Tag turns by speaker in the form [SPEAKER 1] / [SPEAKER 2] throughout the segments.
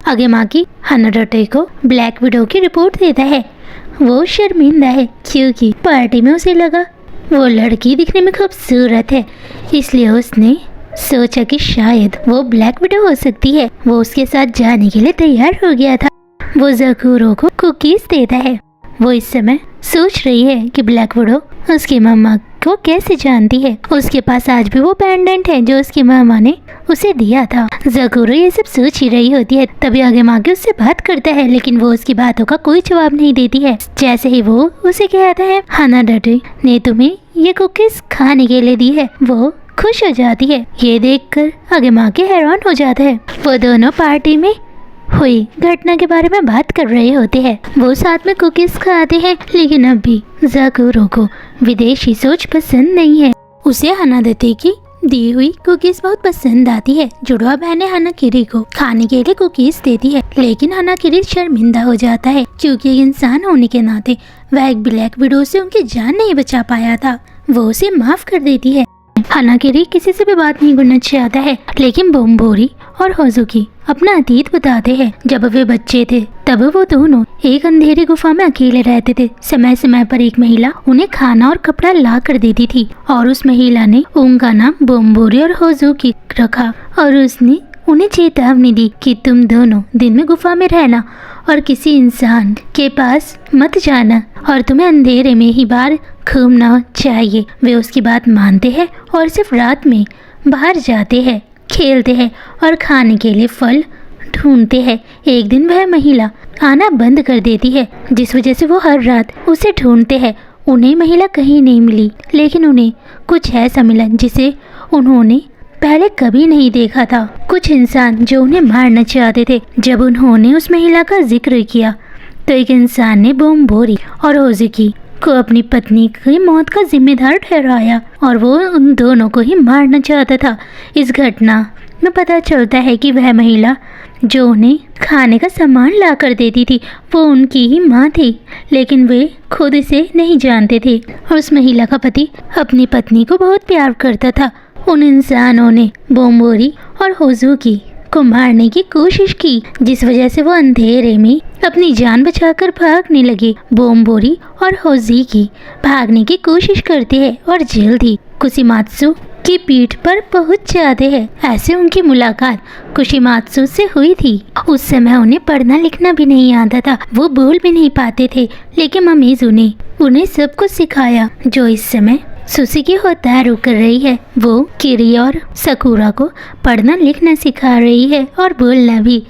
[SPEAKER 1] आगेमाकी हानाडाटे को black window की report देता है। वो शर्मिंदा है क्योंकि पार्टी में उसे लगा वो लड़की दिखने में खूबसूरत है, इसलिए उसने सोचा कि शायद वो ब्लैक विडो हो सकती है। वो उसके साथ जाने के लिए तैयार हो गया था। वो ज़कूरो को कुकीज देता है। वो इस समय सोच रही है कि ब्लैक विडो उसकी मम्मा को कैसे जानती है। उसके पास आज भी वो पेंडेंट है जो उसकी मामा ने उसे दिया था। ज़कूरो ये सब सोच ही रही होती है, तभी आगेमाकी उससे बात करता है, लेकिन वो उसकी बातों का कोई जवाब नहीं देती है। जैसे ही वो उसे कहता है हानाडाटे ने तुम्हें ये कुकीज खाने के लिए दी है, वो खुश हो जाती है। ये देखकर आगेमाकी हैरान हो जाता है। वो दोनों पार्टी में हुई घटना के बारे में बात कर रहे होते हैं। वो साथ में कुकीज खाते हैं, लेकिन अब भी ज़कूरो को विदेशी सोच पसंद नहीं है। उसे हानाडाटे की दी हुई कुकीज बहुत पसंद आती है। जुड़वा बहनें हानाकिरी को खाने के लिए कुकीज देती है, लेकिन हानाकिरी शर्मिंदा हो जाता है क्योंकि एक इंसान होने के नाते वह एक ब्लैक विडो से उनकी जान नहीं बचा पाया था। वो उसे माफ कर देती है। हानाकिरी किसी से भी बात नहीं करना चाहता है, लेकिन बोमबोरी और होजुकी अपना अतीत बताते हैं। जब वे बच्चे थे तब वो दोनों एक अंधेरी गुफा में अकेले रहते थे। समय समय पर एक महिला उन्हें खाना और कपड़ा ला कर देती थी और उस महिला ने उनका नाम बोमबोरी और होजुकी रखा और उसने उन्हें चेतावनी दी कि तुम दोनों दिन में गुफा में रहना और किसी इंसान के पास मत जाना और तुम्हें अंधेरे में ही बाहर घूमना चाहिए। वे उसकी बात मानते हैं और सिर्फ रात में बाहर जाते हैं, खेलते हैं और खाने के लिए फल ढूंढते हैं। एक दिन वह महिला आना बंद कर देती है, जिस वजह से वो हर रात उसे ढूंढते हैं। उन्हें महिला कहीं नहीं मिली, लेकिन उन्हें कुछ ऐसा मिला जिसे उन्होंने पहले कभी नहीं देखा था। कुछ इंसान जो उन्हें मारना चाहते थे। जब उन्होंने उस महिला का जिक्र किया तो एक इंसान ने बोमबोरी और होजुकी को अपनी पत्नी की मौत का जिम्मेदार ठहराया और वो उन दोनों को ही मारना चाहता था। इस घटना में पता चलता है कि वह महिला जो उन्हें खाने का सामान ला कर देती थी वो उनकी ही माँ थी, लेकिन वे खुद इसे नहीं जानते थे। और उस महिला का पति अपनी पत्नी को बहुत प्यार करता था। उन इंसानों ने बोमबोरी और होजुकी को मारने की कोशिश की, जिस वजह से वो अंधेरे में अपनी जान बचाकर भागने लगे। बोमबोरी और होजुकी भागने की कोशिश करते हैं और जल्द ही कुशिमात्सु की पीठ पर पहुंच जाते हैं। ऐसे उनकी मुलाकात कुशिमात्सु से हुई थी। उस समय उन्हें पढ़ना लिखना भी नहीं आता था, वो बोल भी नहीं पाते थे, लेकिन ममीज़ ने उन्हें सब कुछ सिखाया। जो इस समय सुसुकी होतारू कर रही है, वो किरी और सकुरा को पढ़ना लिखना सिखा रही है और बोलना भी।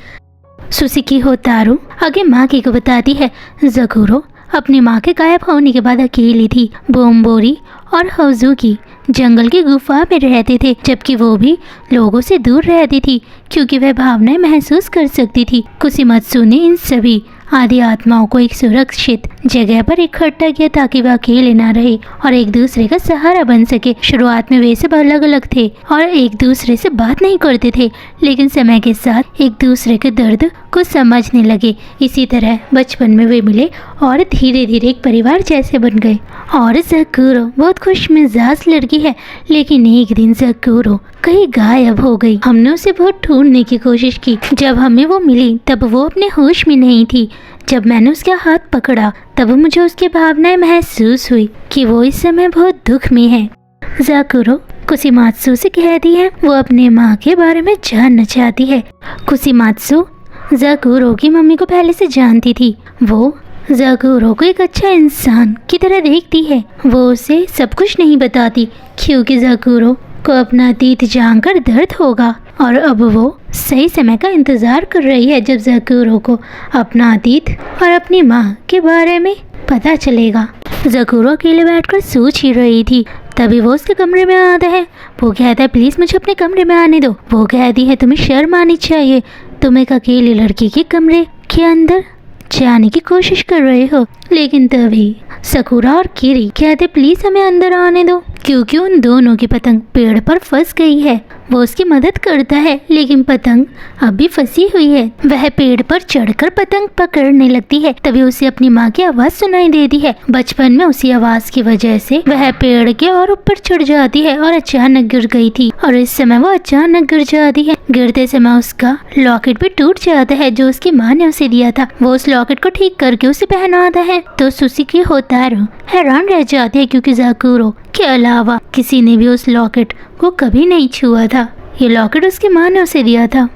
[SPEAKER 1] सुसुकी होतारू आगेमाकी को बताती है ज़कूरो अपनी माँ के गायब होने के बाद अकेली थी। बोमबोरी और होजुकी जंगल की गुफा में रहते थे, जबकि वो भी लोगों से दूर रहती थी क्योंकि वह भावनाएं महसूस कर सकती थी। कुशिमात्सु ने इन सभी आदि आत्माओं को एक सुरक्षित जगह पर इकट्ठा किया ताकि वह अकेले ना रहे और एक दूसरे का सहारा बन सके। शुरुआत में वे सब अलग अलग थे और एक दूसरे से बात नहीं करते थे, लेकिन समय के साथ एक दूसरे के दर्द को समझने लगे। इसी तरह बचपन में वे मिले और धीरे धीरे एक परिवार जैसे बन गए। और ज़कूरो बहुत खुश मिजाज लड़की है, लेकिन एक दिन ज़कूरो कहीं गायब हो गई। हमने उसे बहुत ढूंढने की कोशिश की। जब हमें वो मिली तब वो अपने होश में नहीं थी। जब मैंने उसका हाथ पकड़ा तब मुझे उसकी भावनाएं महसूस हुई कि वो इस समय बहुत दुख में है। ज़कूरो कुशिमात्सु से कहती है वो अपने माँ के बारे में जानना चाहती है। कुशिमात्सु ज़कूरो की मम्मी को पहले से जानती थी। वो ज़कूरो को एक अच्छा इंसान की तरह देखती है। वो उसे सब कुछ नहीं बताती क्योंकि ज़कूरो को अपना अतीत जानकर दर्द होगा और अब वो सही समय का इंतज़ार कर रही है जब ज़कूरो को अपना अतीत और अपनी माँ के बारे में पता चलेगा। ज़कूरो अकेले बैठकर सोच ही रही थी, तभी वो उसके कमरे में आता है। वो कहता है प्लीज़ मुझे अपने कमरे में आने दो। वो कहती है तुम्हें शर्म आनी चाहिए, तुम एक अकेली लड़की के कमरे के अंदर जाने की कोशिश कर रहे हो। लेकिन तभी सकुरा और किरी कहते प्लीज़ हमें अंदर आने दो क्योंकि उन दोनों की पतंग पेड़ पर फंस गई है। वो उसकी मदद करता है, लेकिन पतंग अब भी फंसी हुई है। वह पेड़ पर चढ़कर पतंग पकड़ने लगती है। तभी उसे अपनी माँ की आवाज सुनाई देती है। बचपन में उसी आवाज की वजह से वह पेड़ के और ऊपर चढ़ जाती है और अचानक गिर गई थी, और इस समय वो अचानक गिर जाती है। गिरते समय उसका लॉकेट भी टूट जाता है जो उसकी माँ ने उसे दिया था। वो उस लॉकेट को ठीक करके उसे पहनाता है तो सुजुकी होतारो हैरान रह जाती है, क्योंकि ज़ाकुरो के अलावा किसी ने भी उस लॉकेट को कभी नहीं छुआ था। ये लॉकेट उसकी माँ ने उसे दिया था।